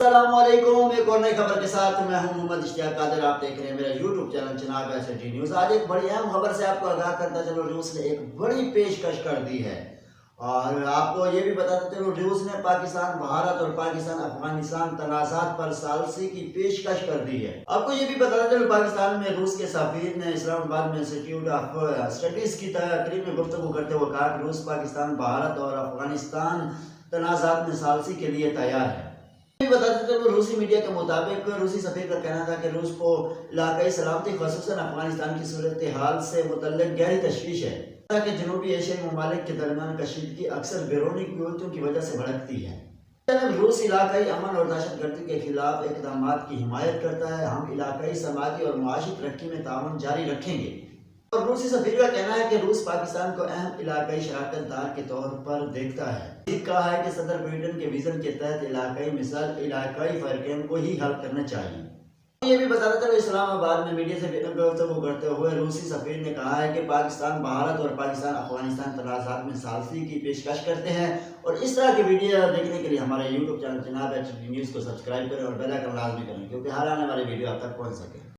السلام علیکم، ایک اور نئی خبر کے ساتھ میں ہوں محمد اشتیاق قادر۔ آپ دیکھ رہے ہیں میرا یوٹیوب چینل جناب SLT نیوز۔ آج ایک بڑی اہم خبر سے آپ کو آگاہ کرتا چلو، روس نے ایک بڑی پیشکش کر دی ہے اور آپ کو یہ بھی بتاتا چلو، روس نے پاکستان بھارت اور پاکستان افغانستان تنازعات پر ثالثی کی پیشکش کر دی ہے۔ آپ کو یہ بھی بتاتا چلو، پاکستان میں روس کے سفیر نے اسلام آباد میں انسٹیٹیوٹ آف اسٹڈیز کی تقریب میں گفتگو کرتے ہوئے کہا کہ روس پاکستان بھارت اور افغانستان تنازعات میں ثالثی کے لیے تیار ہے۔ بتاتے چلو، روسی میڈیا کے مطابق روسی سفیر کا کہنا تھا کہ روس کو علاقائی سلامتی خصوصاً افغانستان کی صورتحال سے متعلق گہری تشویش ہے کہ جنوبی ایشیائی ممالک کے درمیان کشیدگی اکثر بیرونی قوتوں کی وجہ سے بھڑکتی ہے۔ روس علاقائی امن اور دہشت گردی کے خلاف اقدامات کی حمایت کرتا ہے۔ ہم علاقائی سماجی اور معاشی ترقی میں تعاون جاری رکھیں گے۔ اور روسی سفیر کا کہنا ہے کہ روس پاکستان کو اہم علاقائی شراکت دار کے طور پر دیکھتا ہے۔ کہا ہے کہ صدر بائیڈن کے ویژن کے تحت علاقائی فرقین کو ہی حل کرنا چاہیے۔ یہ بھی بتاتا چلو، اسلام آباد میں میڈیا سے گفتگو کرتے ہوئے روسی سفیر نے کہا ہے کہ پاکستان بھارت اور پاکستان افغانستان تنازعات میں ثالثی کی پیشکش کرتے ہیں اور اس طرح کی ویڈیو دیکھنے کے لیے ہمارے یوٹیوب چینل جناب SLT نیوز کو سبسکرائب کریں اور بیل آئیکن لازمی کریں، کیونکہ ہر آنے والی ویڈیو آپ تک پہنچ سکے۔